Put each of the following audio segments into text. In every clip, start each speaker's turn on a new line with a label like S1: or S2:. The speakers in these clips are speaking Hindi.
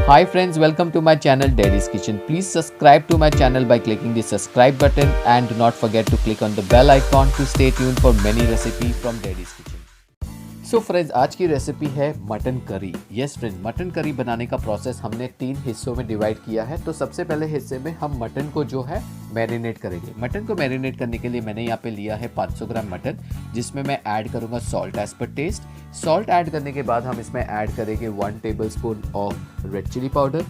S1: Hi friends, welcome to my channel Daddy's Kitchen. Please subscribe to my channel by clicking the subscribe button and do not forget to click on the bell icon to stay tuned for many recipes from Daddy's Kitchen. So friends, आज की रेसिपी है mutton curry. Yes friend, mutton curry बनाने का प्रोसेस हमने 3 हिस्सों में डिवाइड किया है। तो सबसे पहले हिस्से में हम मटन को जो है मैरिनेट करेंगे। मटन को मैरिनेट करने के लिए मैंने यहाँ पे लिया है 500 ग्राम मटन, जिसमें मैं ऐड करूँगा salt as per taste. Salt add करने के बाद हम इसमें ऐड करेंगे 1 tablespoon of red chili powder.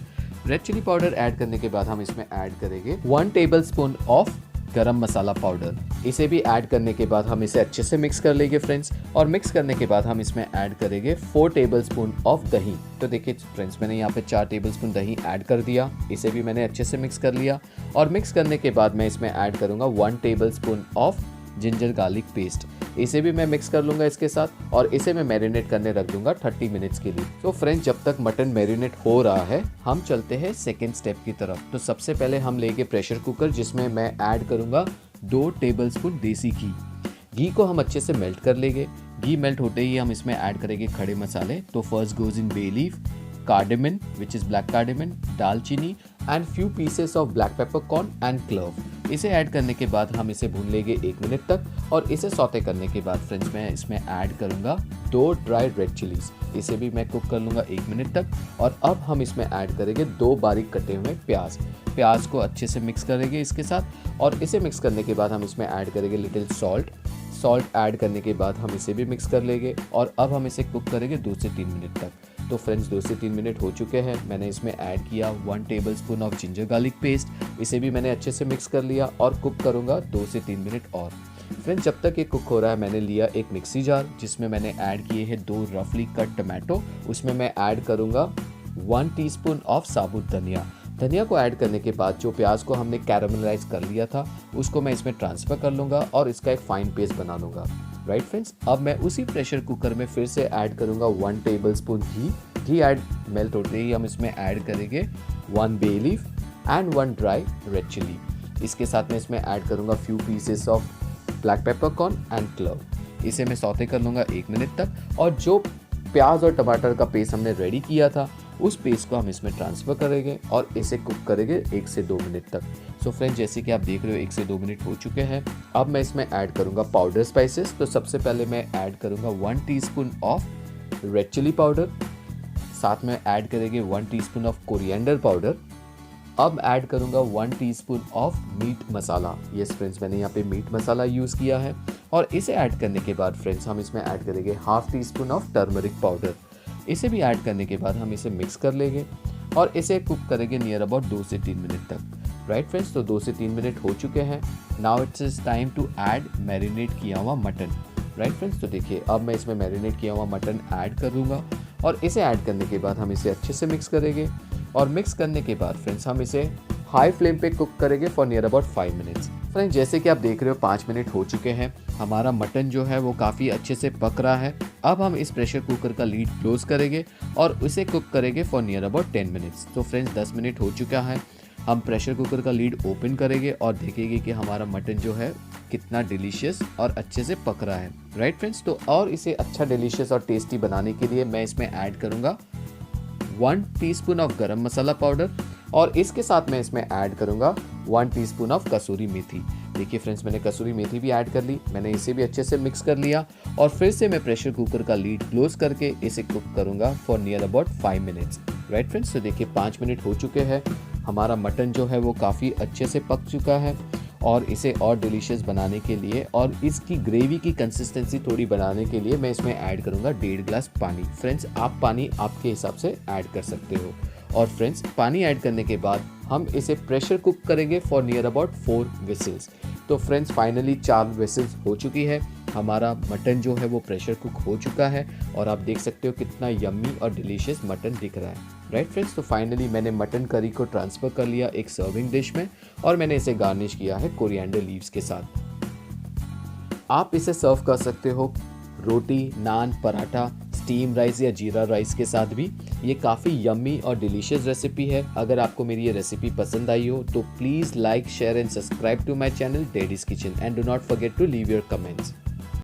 S1: Red chili powder add करने के बाद हम इसमें ऐड करेंगे 1 टेबलस्पून ऑफ गरम मसाला पाउडर। इसे भी ऐड करने के बाद हम इसे अच्छे से मिक्स कर लेंगे फ्रेंड्स। और मिक्स करने के बाद हम इसमें ऐड करेंगे 4 टेबलस्पून ऑफ दही। तो देखिए फ्रेंड्स, मैंने यहाँ पे 4 टेबलस्पून दही ऐड कर दिया। इसे भी मैंने अच्छे से मिक्स कर लिया। और मिक्स करने के बाद मैं इसमें ऐड करूँगा 1 tablespoon of ginger garlic paste. इसे भी मैं मिक्स कर लूँगा इसके साथ, और इसे मैं मैरिनेट करने रख दूंगा 30 मिनट्स के लिए। तो फ्रेंड्स, जब तक मटन मैरिनेट हो रहा है हम चलते हैं सेकेंड स्टेप की तरफ। तो सबसे पहले हम लेंगे प्रेशर कुकर, जिसमें मैं ऐड करूँगा 2 टेबलस्पून देसी घी। घी को हम अच्छे से मेल्ट कर लेंगे। घी मेल्ट होते ही हम इसमें ऐड करेंगे खड़े मसाले। तो first goes in bay leaf, cardamom which is black cardamom, dalchini and few pieces of black peppercorn and clove. इसे ऐड करने के बाद हम इसे भून लेंगे 1 मिनट तक। और इसे सौते करने के बाद फ्रेंड्स, मैं इसमें ऐड करूंगा 2 ड्राई रेड चिलीज। इसे भी मैं कुक कर लूँगा 1 मिनट तक। और अब हम इसमें ऐड करेंगे 2 बारीक कटे हुए प्याज। प्याज को अच्छे से मिक्स करेंगे इसके साथ। और इसे मिक्स करने के बाद हम इसमें ऐड करेंगे लिटिल सॉल्ट ऐड करने के बाद हम इसे भी मिक्स कर लेंगे। और अब हम इसे कुक करेंगे 2 से 3 मिनट तक। तो फ्रेंड्स, 2 से 3 मिनट हो चुके हैं। मैंने इसमें ऐड किया 1 tablespoon of ginger garlic paste. इसे भी मैंने अच्छे से मिक्स कर लिया और कुक करूँगा 2 से 3 मिनट और। फ्रेंड्स, जब तक ये कुक हो रहा है मैंने लिया एक मिक्सी जार, जिसमें मैंने ऐड किए हैं 2 रफली कट टमाटो। उसमें मैं ऐड करूँगा 1 टीस्पून ऑफ साबुत धनिया। धनिया को ऐड करने के बाद जो प्याज को हमने कैरामलाइज कर लिया था उसको मैं इसमें ट्रांसफ़र कर लूँगा और इसका एक फाइन पेस्ट बना लूँगा। राइट फ्रेंड्स, अब मैं उसी प्रेशर कुकर में फिर से ऐड करूँगा 1 टेबलस्पून घी ऐड मेल्ट होते ही हम इसमें ऐड करेंगे 1 bay leaf and 1 dry red chili. इसके साथ में इसमें ऐड करूँगा few pieces of black peppercorn and clove. इसे मैं सौते कर लूँगा 1 मिनट तक। और जो प्याज और टमाटर का पेस्ट हमने रेडी किया था उस पेस्ट को हम इसमें ट्रांसफ़र करेंगे और इसे कुक करेंगे 1 से 2 मिनट तक। सो फ्रेंड्स, जैसे कि आप देख रहे हो 1 से 2 मिनट हो चुके हैं। अब मैं इसमें ऐड करूँगा पाउडर स्पाइसेस। तो सबसे पहले मैं ऐड करूँगा 1 teaspoon of red chili powder. साथ में ऐड करेंगे 1 टीस्पून ऑफ कोरिएंडर पाउडर। अब ऐड करूँगा 1 teaspoon of meat masala. Yes friends, मैंने यहाँ पे मीट मसाला यूज़ किया है। और इसे ऐड करने के बाद फ्रेंड्स, हम इसमें ऐड करेंगे 1/2 टीस्पून ऑफ टर्मरिक पाउडर। इसे भी ऐड करने के बाद हम इसे मिक्स कर लेंगे और इसे कुक करेंगे नियर अबाउट 2 से 3 मिनट तक। राइट फ्रेंड्स, तो 2 से 3 मिनट हो चुके हैं। Now it's is time to add marinate किया हुआ मटन। राइट फ्रेंड्स, तो देखिए अब मैं इसमें मैरिनेट किया हुआ मटन ऐड करूँगा। और इसे ऐड करने के बाद हम इसे अच्छे से मिक्स करेंगे। और मिक्स करने के बाद फ्रेंड्स, हम इसे हाई फ्लेम पे कुक करेंगे for near about 5 minutes. Friends, जैसे कि आप देख रहे हो 5 मिनट हो चुके हैं। हमारा मटन जो है वो काफ़ी अच्छे से पक रहा है। अब हम इस प्रेशर कुकर का लीड क्लोज करेंगे और उसे कुक करेंगे फॉर नियर अबाउट 10 मिनट्स। तो फ्रेंड्स, 10 मिनट हो चुका है। हम प्रेशर कुकर का लीड ओपन करेंगे और देखेंगे कि हमारा मटन जो है कितना डिलीशियस और अच्छे से पक रहा है। राइट फ्रेंड्स, तो और इसे अच्छा डिलीशियस और टेस्टी बनाने के लिए मैं इसमें ऐड करूँगा 1 टीस्पून ऑफ गरम मसाला पाउडर। और इसके साथ मैं इसमें ऐड करूँगा 1 टीस्पून ऑफ कसूरी मेथी। देखिए फ्रेंड्स, मैंने कसूरी मेथी भी ऐड कर ली। मैंने इसे भी अच्छे से मिक्स कर लिया। और फिर से मैं प्रेशर कुकर का लीड क्लोज करके इसे कुक करूँगा for near about 5 minutes. Right friends, तो देखिए 5 मिनट हो चुके हैं। हमारा मटन जो है वो काफ़ी अच्छे से पक चुका है। और इसे और डिलीशियस बनाने के लिए और इसकी ग्रेवी की कंसिस्टेंसी थोड़ी बनाने के लिए मैं इसमें ऐड करूँगा 1.5 गिलास पानी। फ्रेंड्स, आप पानी आपके हिसाब से ऐड कर सकते हो। और फ्रेंड्स, पानी ऐड करने के बाद हम इसे प्रेशर कुक करेंगे फॉर नियर अबाउट 4 विसिल्स। तो फ्रेंड्स, फाइनली 4 विसिल्स हो चुकी है। हमारा मटन जो है वो प्रेशर कुक हो चुका है। और आप देख सकते हो कितना यम्मी और डिलीशियस मटन दिख रहा है। राइट फ्रेंड्स, तो फाइनली मैंने मटन करी को ट्रांसफ़र कर लिया एक सर्विंग डिश में। और मैंने इसे गार्निश किया है कोरिएंडर लीव्स के साथ। आप इसे सर्व कर सकते हो रोटी, नान, पराठा, स्टीम राइस या जीरा राइस के साथ भी। ये काफ़ी यम्मी और डिलीशियस रेसिपी है। अगर आपको मेरी ये रेसिपी पसंद आई हो तो please like, share and subscribe to my channel daddy's kitchen and do not forget to leave your comments.